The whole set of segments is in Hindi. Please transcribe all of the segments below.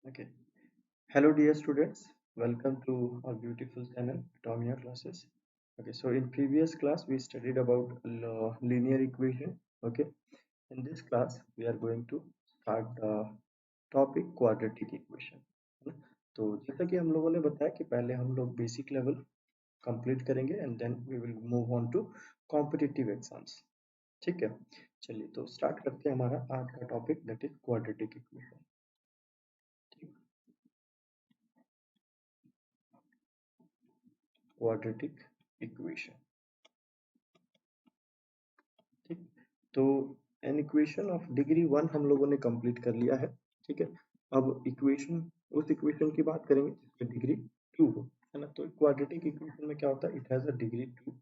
Okay. Hello, dear students. Welcome to our beautiful channel, Atomia Classes. Okay. So in previous class, we studied about linear equation. Okay. In this class, we are going to start the topic quadratic equation. है ना? तो जैसा कि हम लोगों ने बताया कि पहले हम लोग बेसिक लेवल कंप्लीट करेंगे and then we will move on to competitive exams. ठीक है. चलिए तो स्टार्ट करते हैं हमारा आज का topic that is quadratic equation. Quadratic equation. ठीक. तो एन इक्वेशन ऑफ डिग्री 1 हम लोगों ने कंप्लीट कर लिया है. ठीक है. अब इक्वेशन उस इक्वेशन की बात करेंगे जिसमें डिग्री 2 हो, है ना. तो क्वाड्रेटिक इक्वेशन में क्या होता है, इट हैज अ डिग्री 2,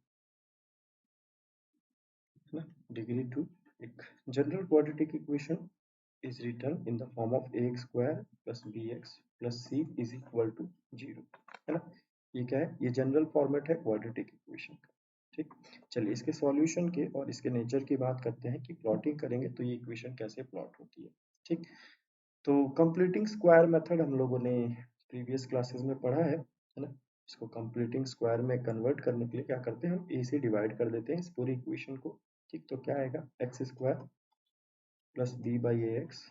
है ना. डिग्री 2. एक general quadratic equation is written in the form of ax square plus bx plus c is equal to 0, है ना. ये क्या है, ये जनरल फॉर्मेट है क्वाड्रेटिक इक्वेशन का. ठीक. चलिए इसके सॉल्यूशन के और इसके नेचर की बात करते हैं कि प्लॉटिंग करेंगे तो ये इक्वेशन कैसे प्लॉट होती है. ठीक. तो कंप्लीटिंग स्क्वायर मेथड हम लोगों ने प्रीवियस क्लासेस में पढ़ा है ना. इसको कंप्लीटिंग स्क्वायर में कन्वर्ट करने के लिए क्या करते हैं, हम ए से डिवाइड कर देते हैं इस पूरी इक्वेशन को. ठीक. तो क्या आएगा, x square plus B by a x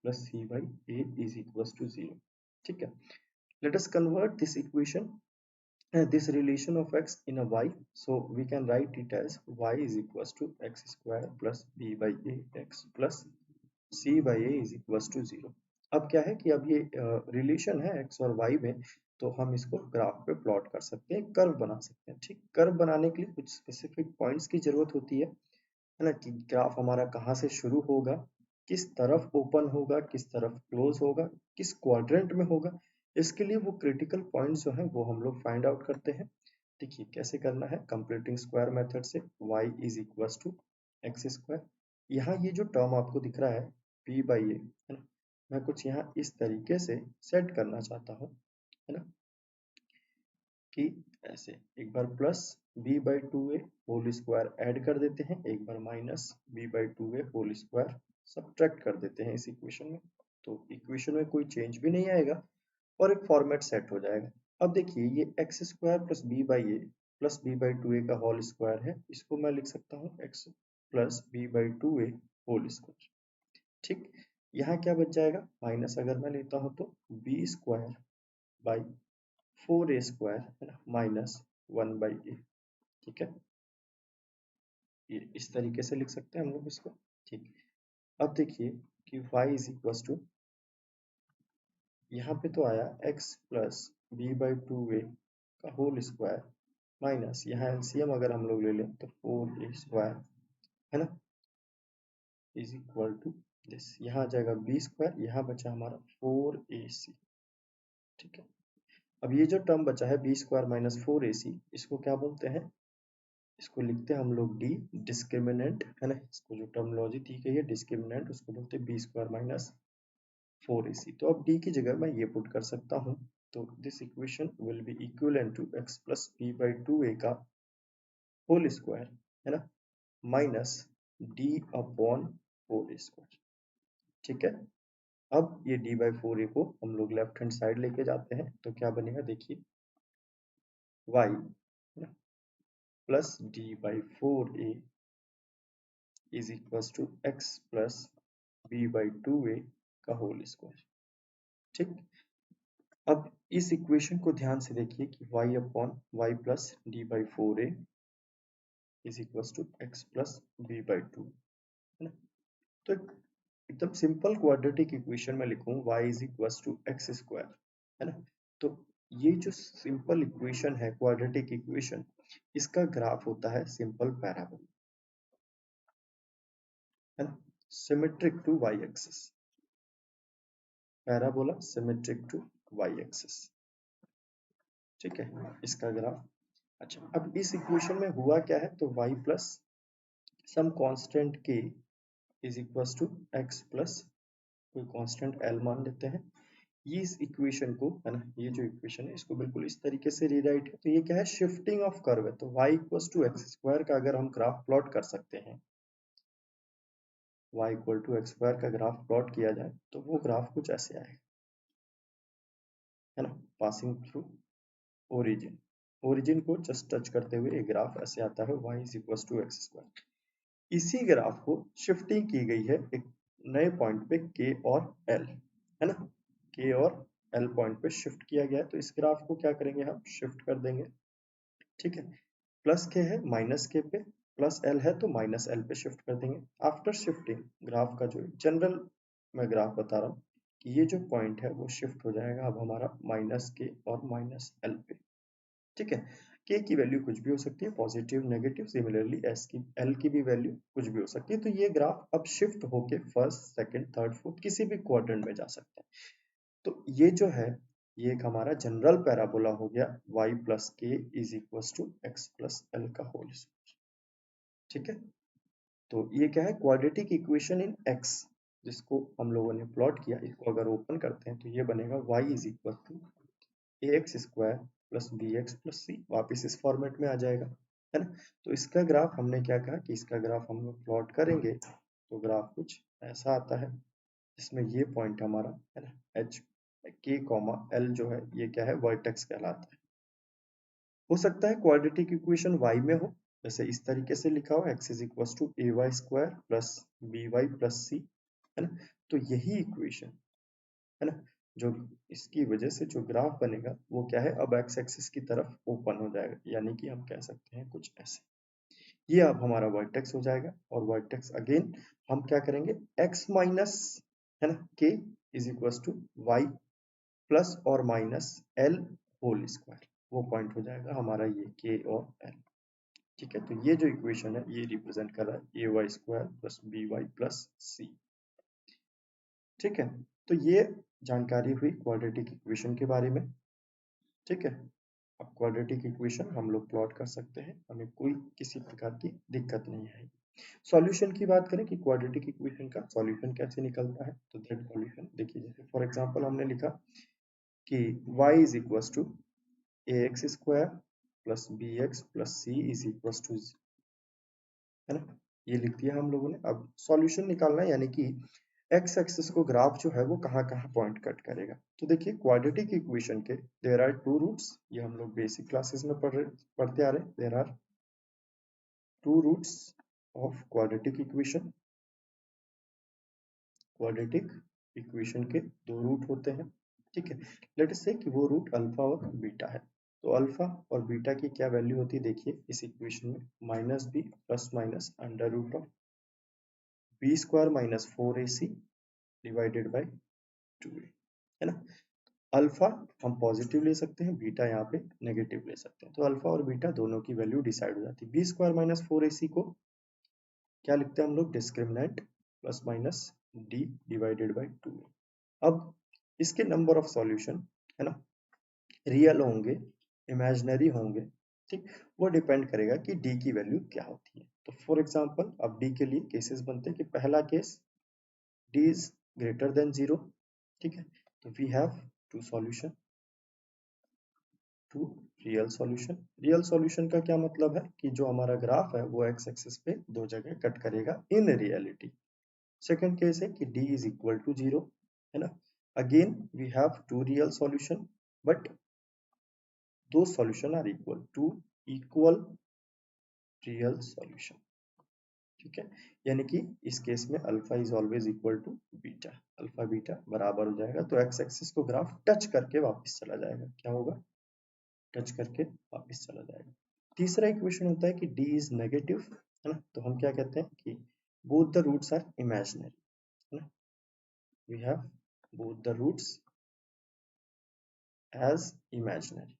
plus c by a is equals to 0. ठीक है. Let us convert this equation, this relation of x in a y. So we can write it as y is equals to x square plus b by a x plus c by a is equals to 0. अब क्या है कि अब ये रिलेशन है x और y में, तो हम इसको ग्राफ पे प्लॉट कर सकते हैं, कर्व बना सकते हैं. ठीक. कर्व बनाने के लिए कुछ स्पेसिफिक पॉइंट्स की जरूरत होती है ना, कि ग्राफ हमारा कहाँ से शुरू होगा, किस तरफ ओपन होगा, किस तरफ क्लोज होगा, किस क्वाड्रेंट में होगा. इसके लिए वो क्रिटिकल पॉइंट्स जो हैं वो हम लोग फाइंड आउट करते हैं. देखिए कैसे करना है, कंप्लीटिंग स्क्वायर मेथड से y is equals to x square. यहाँ ये जो टर्म आपको दिख रहा है p बाई ए, है ना, मैं कुछ यहाँ इस तरीके से सेट करना चाहता हूँ, है ना, कि ऐसे एक बार plus B by two A whole square add कर देते हैं, एक बार minus B by two A whole square subtract कर देते हैं इस इक्वेशन में. तो इक्वेशन में कोई चेंज भी नहीं आएगा और एक फॉर्मेट सेट हो जाएगा. अब देखिए ये X square plus B by A plus B by two A का होल स्क्वायर है, इसको मैं लिख सकता हूँ X plus B by two A whole square. ठीक. यहाँ क्या बच जाएगा, माइनस अगर मैं लेता हूँ तो B square by 4a square, है ना, माइनस 1/a. ठीक है. ये इस तरीके से लिख सकते हैं हम लोग इसको. ठीक. अब देखिए कि y इज इक्वल टू, यहाँ पे तो आया x plus B by two A का होल स्क्वायर माइनस, यहाँ एलसीएम अगर हम लोग ले लें तो 4a स्क्वायर, है ना, इज इक्वल टू दिस. यहाँ आ जाएगा बी स्क्वायर, यहाँ बचा हमारा 4ac. ठीक है. अब ये जो टर्म बचा है बी स्क्वायर माइनस 4ac, इसको क्या बोलते हैं, इसको लिखते हैं हम लोग डी, डिस्क्रिमिनेंट, है ना. इसको जो टर्मिनोलॉजी दी गई है डिस्क्रिमिनेंट, उसको बोलते हैं बी स्क्वायर माइनस 4ac. तो अब डी की जगह मैं ये पुट कर सकता हूँ. तो this equation will be equivalent to x plus B by two A का होल स्क्वायर, है ना, minus D upon 4a square. ठीक है. अब ये डी बाई 4a को हम लोग लेफ्ट हैंड साइड लेके जाते हैं तो क्या बनेगा, देखिए y plus D by 4a is equals to x plus b by 2a का होल स्क्वायर. ठीक. अब इस इक्वेशन को ध्यान से देखिए कि y upon y plus D by 4a is equals to x plus b by 2, है ना. तो एकदम सिंपल क्वाड्रेटिक इक्वेशन में लिखूं y is equals to x square, है ना. तो ये जो सिंपल इक्वेशन है क्वाड्रेटिक इक्वेशन, इसका ग्राफ होता है सिंपल पैराबोला, है ना, symmetric to y axis. Parabola symmetric to y axis. ठीक है, इसका ग्राफ. अच्छा, अब इस इक्वेशन में हुआ क्या है, तो y plus some constant k is equals to x plus कोई कांस्टेंट l मान लेते हैं. ये इस इक्वेशन को, है ना, ये जो इक्वेशन है इसको बिल्कुल इस तरीके से रीराइट है. तो ये क्या है, शिफ्टिंग ऑफ कर्व है. तो y equals to x square का अगर हम ग्राफ प्लॉट कर सकते हैं, y equal to x square का ग्राफ प्लॉट किया जाए तो वो ग्राफ कुछ ऐसे आएगा. है ना, पासिंग थ्रू ओरिजिन। ओरिजिन को जस्ट टच करते हुए एक ग्राफ ऐसे आता है y is equal to x square. इसी ग्राफ को शिफ्टिंग की गई है एक नए पॉइंट पे k और l, है ना, k और l पॉइंट पे शिफ्ट किया गया है। तो इस ग्राफ को क्या करेंगे, हम शिफ्ट कर देंगे, ठीक है। प्लस k है माइनस k पे, प्लस l है तो माइनस l पे शिफ्ट कर देंगे। आफ्टर शिफ्टिंग ग्राफ का जो जनरल मैं ग्राफ बता रहा हूँ कि ये जो पॉइंट है वो शिफ्ट हो जाएगा अब हमारा माइनस k और माइनस l पे, ठीक है। k की वैल्यू कुछ भी हो सकती है, पॉजिटिव नेगेटिव, सिमिलरली s की l की भी वैल्यू कुछ भी हो सकती है। तो ये ग्राफ अब शिफ्ट होके फर्स्ट सेकंड थर्ड फोर्थ किसी भी क्वाड्रेंट में जा सकता है। तो ये जो है ये एक हमारा जनरल पैराबोला हो गया y plus k is equal to x plus l का होल स्क्वायर, ठीक है। तो ये क्या है, क्वाड्रेटिक इक्वेशन इन x, जिसको हम लोगों ने प्लॉट किया। इसको अगर ओपन करते हैं तो ये बनेगा y is equal to A x square plus B x plus C, वापिस इस फॉर्मेट में आ जाएगा, है ना। तो इसका ग्राफ हमने क्या कहा कि इसका ग्राफ हम लोग प्लॉट करेंगे तो ग्राफ कुछ ऐसा आता है, इसमें ये पॉइंट हमारा है ना एच के कॉमा एल जो है ये क्या है, वर्टेक्स कहलाता है। हो सकता है क्वाड्रेटिक इक्वेशन y में हो, जैसे इस तरीके से लिखा हो x is equal to A Y square plus B Y plus C, है ना। तो यही इक्वेशन, है ना, जो इसकी वजह से जो ग्राफ बनेगा वो क्या है, अब एक्स एक्सिस की तरफ ओपन हो जाएगा, यानी कि हम कह सकते हैं कुछ ऐसे। ये अब हमारा वर्टेक्स हो जाएगा, और वर्टेक्स अगेन हम क्या करेंगे, x माइनस, है ना, k is equal to y plus और माइनस l होल स्क्वायर, वो पॉइंट हो जाएगा हमारा ये k और l, ठीक है। तो ये जो इक्वेशन है ये रिप्रेजेंट कर रहा है A Y square plus B Y plus C, ठीक है। तो ये जानकारी हुई क्वाड्रेटिक इक्वेशन के बारे में, ठीक है। अब क्वाड्रेटिक इक्वेशन हम लोग प्लॉट कर सकते हैं, हमें कोई किसी प्रकार की दिक्कत नहीं है। सॉल्यूशन की बात करें कि क्वाड्रेटिक इक्वेशन का सॉल्यूशन कैसे निकलता है, तो दैट सॉल्यूशन देखिए, जैसे फॉर एग्जांपल हमने लिखा कि y is equal to A x square plus B x plus c is equal to, है ना, ये लिख दिया हम लोगों ने। अब सॉल्यूशन निकालना है, यानी कि एक्स एक्सिस को ग्राफ जो है वो कहाँ कहाँ पॉइंट कट करेगा। तो देखिए क्वाड्रेटिक इक्वेशन के देयर आर टू रूट्स, ये हम लोग बेसिक क्लासेस में पढ़ते आ रहे हैं। There are two roots of quadratic equation, quadratic equation के दो रूट होते हैं, ठीक है। लेट अस से कि वो रूट अल्फा और बीटा है। तो अल्फा और बीटा की क्या वैल्यू होती है, देखिए इस इक्वेशन में minus B plus minus under root of B square minus four A C divided by two A, है ना। अल्फा हम पॉजिटिव ले सकते हैं, बीटा यहाँ पे नेगेटिव ले सकते हैं। तो अल्फा और बीटा दोनों की वैल्यू डिसाइड हो जाती है। बी स्क्वायर माइनस फोर ए सी को क्या लिखते हैं हम लोग, discriminant plus minus D divided by to. अब इसके नंबर ऑफ सॉल्यूशन, है ना, रियल होंगे इमेजिनरी होंगे, ठीक, वो डिपेंड करेगा कि डी की वैल्यू क्या होती है। तो फॉर एग्जांपल अब डी के लिए केसेस बनते हैं कि पहला case D is greater than zero, ठीक है। तो we have two solution, two real solution. Real solution का क्या मतलब है कि जो हमारा ग्राफ है वो एक्स एक्सिस पे दो जगह कट करेगा इन रियलिटी। सेकंड केस है कि d is equal to zero, है ना। Again we have two real solution, but दो solution are equal two equal real solution, ठीक है। यानी कि इस केस में alpha is always equal to beta, alpha beta बराबर हो जाएगा। तो एक्स एक्सिस को ग्राफ टच करके वापस चला जाएगा, क्या होगा, टच करके वापस चला जाएगा। तीसरा इक्वेशन होता है कि d इज नेगेटिव, है ना। तो हम क्या कहते हैं कि both the roots are imaginary, है ना, we have both the roots as imaginary.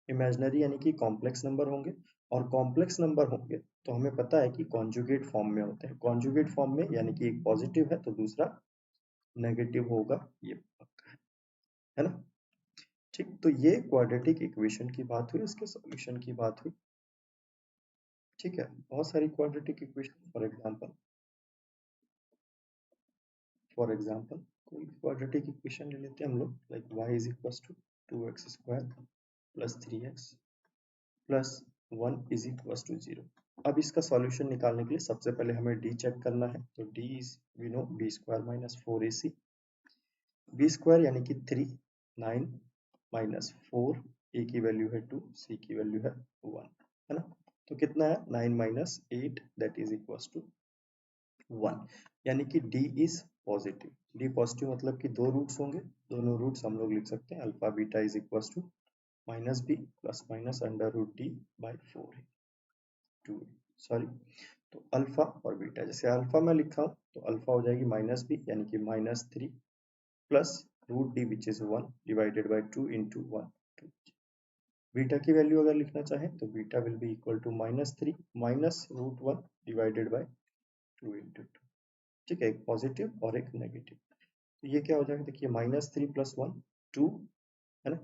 Imaginary यानी कि कॉम्प्लेक्स नंबर होंगे, और कॉम्प्लेक्स नंबर होंगे तो हमें पता है कि कॉन्जुगेट फॉर्म में होते हैं। कॉन्जुगेट फॉर्म में यानी कि एक पॉजिटिव है तो दूसरा नेगेटिव होगा, ये पक्का है ना, ठीक। तो ये क्वाड्रेटिक इक्वेशन की बात हुई, इसके सॉल्यूशन की बात हुई, ठीक है। बहुत सारी क्वाड्रेटिक इक्वेशन, फॉर एग्जांपल कोई क्वाड्रेटिक इक्वेशन ले लेते हैं हम लोग, like y is equal to two x square plus three x plus one is equal to zero. अब इसका सॉल्यूशन निकालने के लिए सबसे पहले हमें d चेक करना है। तो d is we know b square minus four A c b square यानी कि 3, 9 माइनस 4, ए की वैल्यू है 2, सी की वैल्यू है 1, है ना। तो कितना है 9 minus 8 that is equals to 1, यानी कि D is positive. D positive मतलब कि दो रूट्स होंगे, दोनों रूट्स हम लोग लिख सकते हैं alpha beta is equals to minus B plus minus under root D by 4 2, sorry. तो अल्फा और बीटा, जैसे अल्फा में लिखा हूं तो अल्फा हो जाएगी माइनस बी यानी कि minus 3 plus root D which is 1 divided by 2 into 1 2। Beta की वैल्यू अगर लिखना चाहें तो beta will be equal to minus 3 minus root 1 divided by 2 into 2। ठीक है, एक पॉजिटिव और एक नेगेटिव। तो ये क्या हो जाएगा, देखिए माइनस 3 प्लस 1 2, है ना।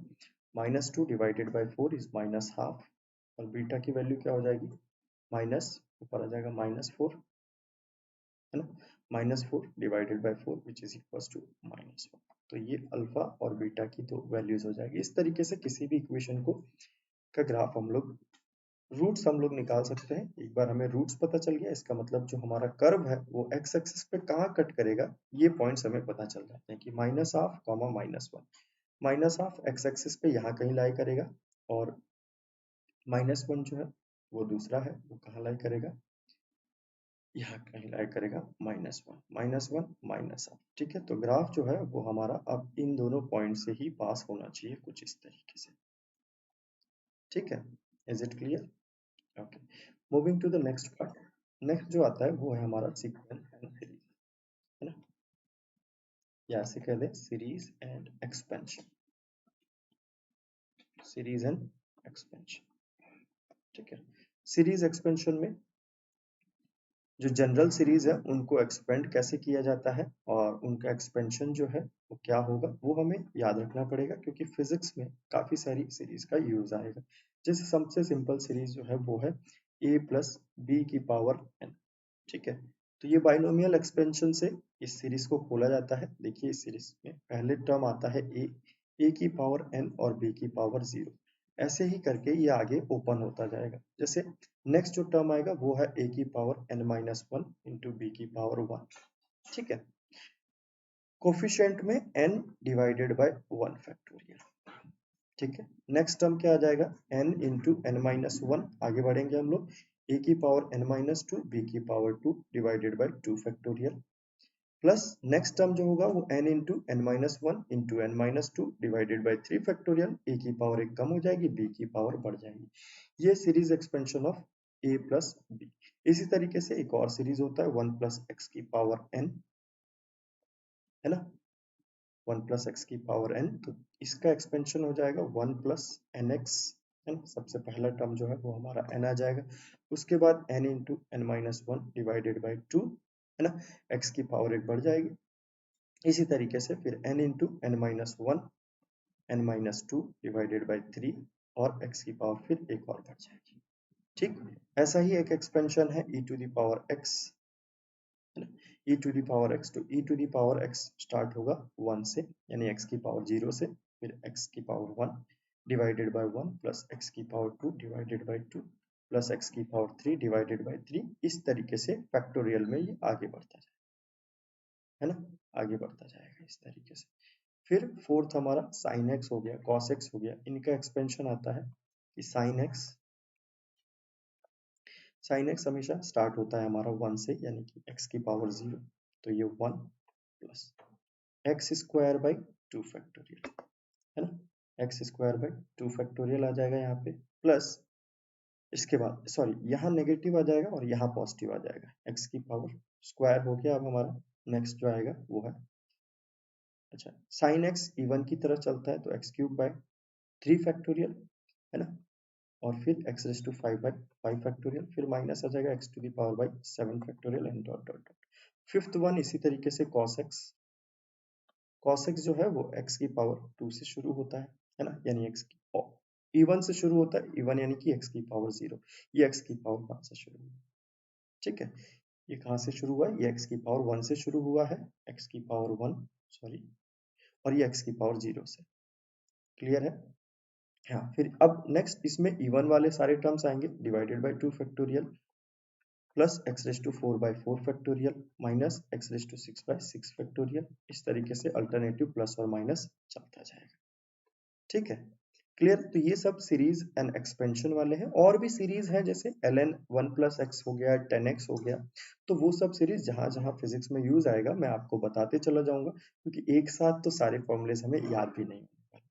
Minus 2 divided by 4 is minus half, और बीटा की वैल्यू क्या हो जाएगी माइनस, ऊपर आ जाएगा माइनस 4, है ना। Minus 4 divided by 4 which is equal to minus 1। तो ये अल्फा और बीटा की दो वैल्यूज हो जाएगी। इस तरीके से किसी भी इक्वेशन को का ग्राफ हम लोग रूट्स हम लोग निकाल सकते हैं। एक बार हमें रूट्स पता चल गया, इसका मतलब जो हमारा कर्व है वो एक्स एक्सिस पे कहाँ कट करेगा ये पॉइंट्स हमें पता चल जाते हैं कि minus half comma minus 1। Minus half x axis पे यहाँ कहीं लाई करेगा, और माइनस 1 जो है वो दूसरा है, वो कहाँ लाई करेगा, यहाँ कहीं लाई करेगा माइनस 1 माइनस 1 माइनस हाफ। ठीक है, तो ग्राफ जो है वो हमारा अब इन दोनों पॉइंट से ही पास होना चाहिए कुछ इस तरीके से। ठीक है, is it clear? Okay, moving to the next part. Next जो आता है वो है हमारा सीक्वेंस एंड सीरीज, है ना, या इसे कह दें series and expansion, series and expansion. ठीक है, सीरीज एक्सपेंशन में जो जनरल सीरीज है उनको एक्सपेंड कैसे किया जाता है और उनका एक्सपेंशन जो है वो क्या होगा वो हमें याद रखना पड़ेगा, क्योंकि फिजिक्स में काफी सारी सीरीज का यूज आएगा। जैसे सबसे सिंपल सीरीज जो है वो है a प्लस बी की पावर n। ठीक है, तो ये बाइनोमियल एक्सपेंशन से इस सीरीज को खोला जाता है। देखिए इस सीरीज में पहले टर्म आता है a की पावर n और b की पावर 0, ऐसे ही करके ये आगे ओपन होता जाएगा। जैसे नेक्स्ट जो टर्म आएगा वो है a की power n minus 1 into b की पावर 1। ठीक है, कोफिशिएंट में n डिवाइडेड बाय 1 फैक्टोरियल। ठीक है, नेक्स्ट टर्म क्या आ जाएगा n इंटू एन माइनस 1, आगे बढ़ेंगे हम लोग, a की पावर n माइनस 2 b की power 2 divided by 2 factorial, plus next term जो होगा वो n into n minus 1 into n minus 2 divided by 3 factorial, a की पावर एक कम हो जाएगी, b की पावर बढ़ जाएगी। ये series expansion of a plus b। इसी तरीके से एक और सीरीज होता है 1 प्लस एक्स की पावर n, है ना, 1 प्लस एक्स की पावर n। तो इसका एक्सपेंशन हो जाएगा 1 प्लस एन एक्स, है ना, सबसे पहला टर्म जो है वो हमारा n आ जाएगा, उसके बाद n into n minus 1 divided by 2, है ना, x की पावर एक बढ़ जाएगी। इसी तरीके से फिर n into n minus 1 n minus 2 divided by 3, और x की पावर फिर एक और बढ़ जाएगी। ठीक, ऐसा ही एक एक्सपेंशन है e to the power x, e to the power x। तो e to the power x start होगा 1 से, यानी x की पावर 0 से, फिर x की power 1 divided by 1 plus x की power 2 divided by 2 plus x की पावर 3 डिवाइडेड बाय 3। इस तरीके से फैक्टोरियल में ये आगे बढ़ता जाएगा, है ना, आगे बढ़ता जाएगा इस तरीके से। फिर फोर्थ हमारा साइन x हो गया, कॉस x हो गया, इनका एक्सपेंशन आता है कि साइन x हमेशा स्टार्ट होता है हमारा 1 से, यानी कि x की पावर 0, तो ये 1 plus x square by 2 factorial, है ना, एक्स स्क्वायर बाई 2 फैक्टोरियल आ जाएगा यहाँ पे, प्लस इसके बाद सॉरी यहाँ नेगेटिव आ जाएगा और यहाँ पॉजिटिव आ जाएगा, एक्स की पावर स्क्वायर हो गया। अब हमारा नेक्स्ट जो आएगा वो है, अच्छा, साइन एक्स इवन की तरह चलता है तो एक्स क्यूब बाय 3 फैक्टोरियल, है ना, और फिर x raise to 5 by 5 factorial, फिर माइनस आ जाएगा x to the power by 7 factorial and dot dot dot. Fifth one इसी तरीके से cos x जो है वो x की पावर 2 से शुरू होता है ना, यानी x की इवन से शुरू होता है, इवन यानी कि x की पावर 0, ये x की पावर 1 से शुरू हुआ। ठीक है, ये कहाँ से शुरू हुआ है, ये x की पावर 1 से शुरू हुआ है, x की पावर 1 सॉरी, और ये x की पावर 0 से। क्लियर है? हाँ, फिर अब नेक्स्ट इसमें इवन वाले सारे टर्म्स आएंगे divided by 2 factorial, plus x raise to 4/4 factorial minus x raise to 6/6 factorial. इस तरीके से अल्टरनेटिव प्लस और माइनस चलता जाएगा। ठीक है, क्लियर। तो ये सब सीरीज एंड एक्सपेंशन वाले हैं। और भी सीरीज हैं जैसे ln 1 प्लस एक्स हो गया, 10x हो गया। तो वो सब सीरीज जहां जहां फिजिक्स में यूज आएगा मैं आपको बताते चला जाऊंगा, क्योंकि एक साथ तो सारे फॉर्मूलेस हमें याद भी नहीं होंगे,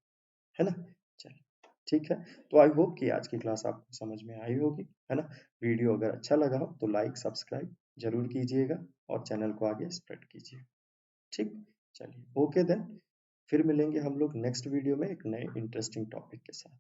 है ना। चलिए, ठीक है। तो आई होप कि आज की क्लास आपको समझ में आई होगी, है ना। वीडियो अगर अच्छा लगा हो तो लाइक सब्सक्राइब जरूर कीजिएगा और चैनल को आगे स्प्रेड कीजिए। ठीक, चलिए, ओके देन। फिर मिलेंगे हम लोग नेक्स्ट वीडियो में एक नए इंटरेस्टिंग टॉपिक के साथ।